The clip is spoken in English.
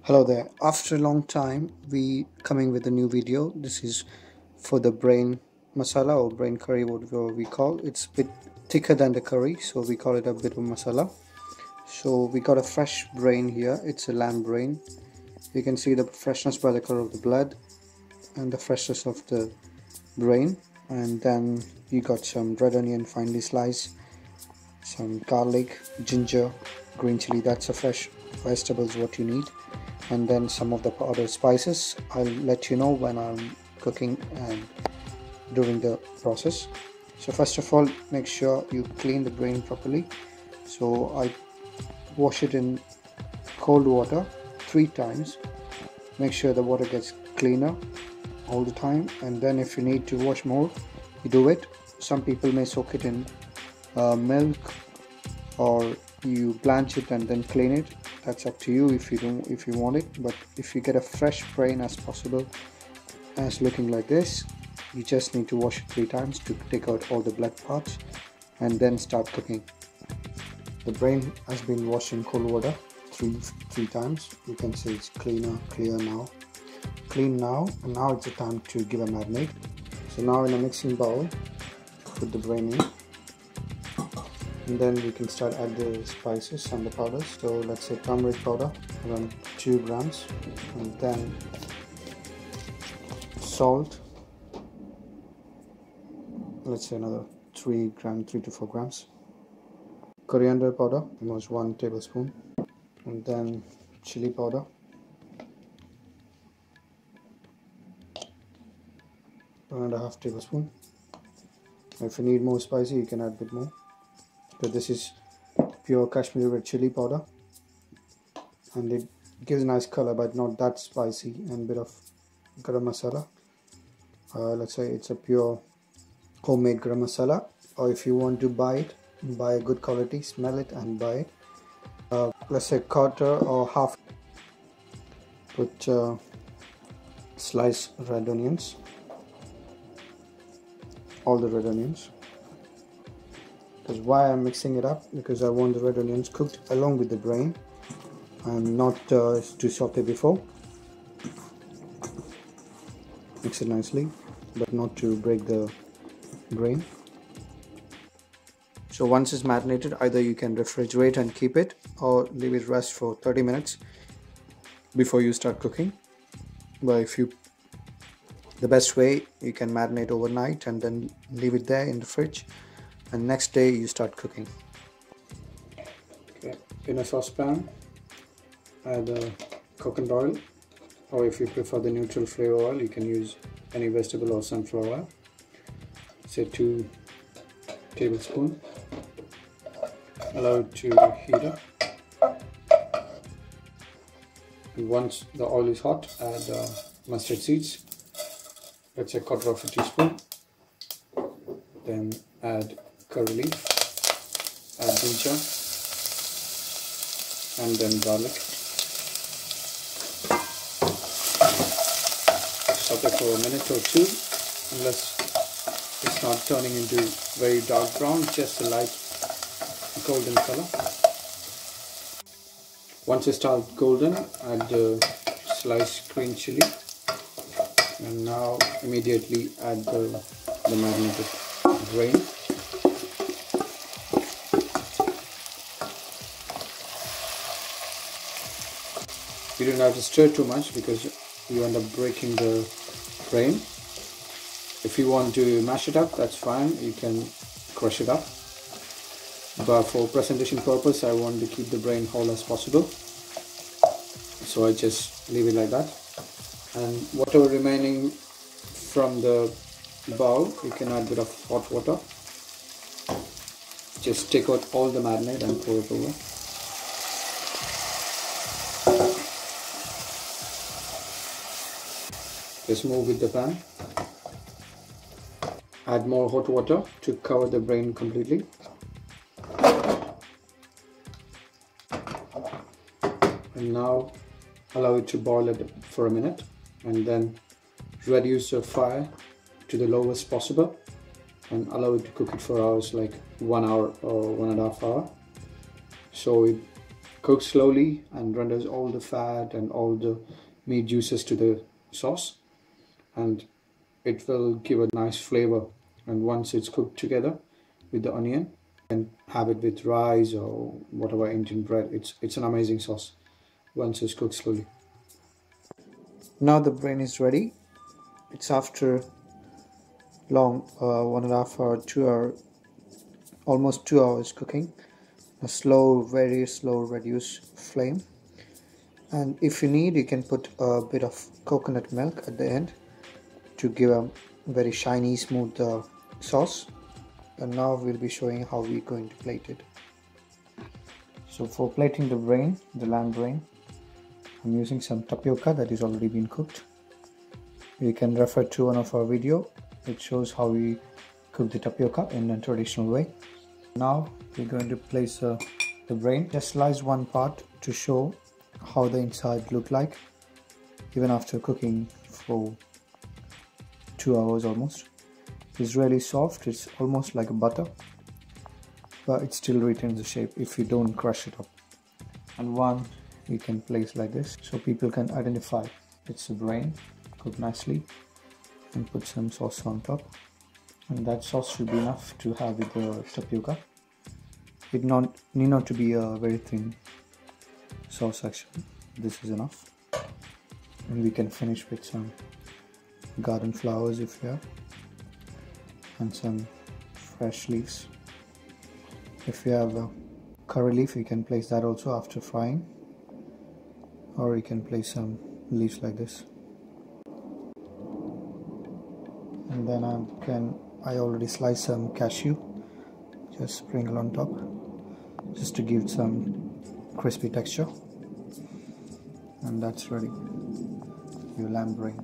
Hello there. After a long time, we coming with a new video. This is for the brain masala or brain curry, whatever we call. It's a bit thicker than the curry, so we call it a bit of masala. So we got a fresh brain here. It's a lamb brain. You can see the freshness by the color of the blood and the freshness of the brain. And then you got some red onion finely sliced, some garlic, ginger, green chili. That's a fresh vegetables what you need. And then some of the other spices. I'll let you know when I'm cooking and during the process. So first of all, make sure you clean the brain properly. So I wash it in cold water 3 times. Make sure the water gets cleaner all the time, and then if you need to wash more, you do it. Some people may soak it in milk, or you blanch it and then clean it. That's up to you if you want it. But if you get a fresh brain as possible, as looking like this, you just need to wash it 3 times to take out all the blood parts and then start cooking. The brain has been washed in cold water three times. You can see it's clean now, and now it's the time to give a marinade. So now in a mixing bowl, put the brain in, and then we can start add the spices and the powders. So let's say turmeric powder, around 2 grams, and then salt, let's say another 3 to 4 grams, coriander powder, almost 1 tablespoon, and then chili powder, one and a half tablespoon. If you need more spicy, you can add a bit more. So this is pure Kashmiri red chili powder, and it gives a nice color but not that spicy, and bit of garam masala. Let's say it's a pure homemade garam masala, or if you want to buy it, buy a good quality, smell it and buy it. Let's say quarter or half. Put sliced red onions, all the red onions. Because why I'm mixing it up, because I want the red onions cooked along with the brain and not to saute before. Mix it nicely, but not to break the brain. So once it's marinated, either you can refrigerate and keep it, or leave it rest for 30 minutes before you start cooking. But the best way, you can marinate overnight and then leave it there in the fridge, and next day you start cooking. Okay. In a saucepan, add coconut oil, or if you prefer the neutral flavor oil, you can use any vegetable or sunflower oil. Say 2 tablespoons. Allow it to heat up, and once the oil is hot, add mustard seeds. Let's say quarter of a teaspoon. Then add curry leaf, add ginger, and then garlic. Saute for a minute or 2, unless it's not turning into very dark brown, just a light golden color. Once it starts golden, add the sliced green chili, and now immediately add the marinated brain. You don't have to stir too much because you end up breaking the brain. If you want to mash it up, that's fine, you can crush it up. But for presentation purpose, I want to keep the brain whole as possible, so I just leave it like that. And whatever remaining from the bowl, you can add a bit of hot water. Just take out all the marinade and pour it over. Just move with the pan. Add more hot water to cover the brain completely. And now allow it to boil for a minute, and then reduce the fire to the lowest possible and allow it to cook it for hours, like 1 hour or 1.5 hours. So it cooks slowly and renders all the fat and all the meat juices to the sauce, and it will give a nice flavor. And once it's cooked together with the onion, and have it with rice or whatever Indian bread, it's an amazing sauce once it's cooked slowly. Now the brain is ready. It's after long 1.5 hour, 2 hour, almost 2 hours cooking. A slow, very slow, reduced flame. And if you need, you can put a bit of coconut milk at the end to give a very shiny, smooth sauce. And now we'll be showing how we're going to plate it. So for plating the brain, the lamb brain, I'm using some tapioca that is already been cooked. You can refer to one of our video. It shows how we cook the tapioca in a traditional way. Now we're going to place the brain. Just slice one part to show how the inside look like, even after cooking for 2 hours almost. It's really soft. It's almost like a butter, but it still retains the shape if you don't crush it up. And one you can place like this so people can identify it's the brain cooked nicely, and put some sauce on top. And that sauce should be enough to have with the tapioca. It need not to be a very thin sauce actually. This is enough. And we can finish with some garden flowers if you have, and some fresh leaves. If you have a curry leaf, you can place that also after frying, or you can place some leaves like this. And then I already sliced some cashew, just sprinkle on top just to give some crispy texture. And that's ready, your lamb brain.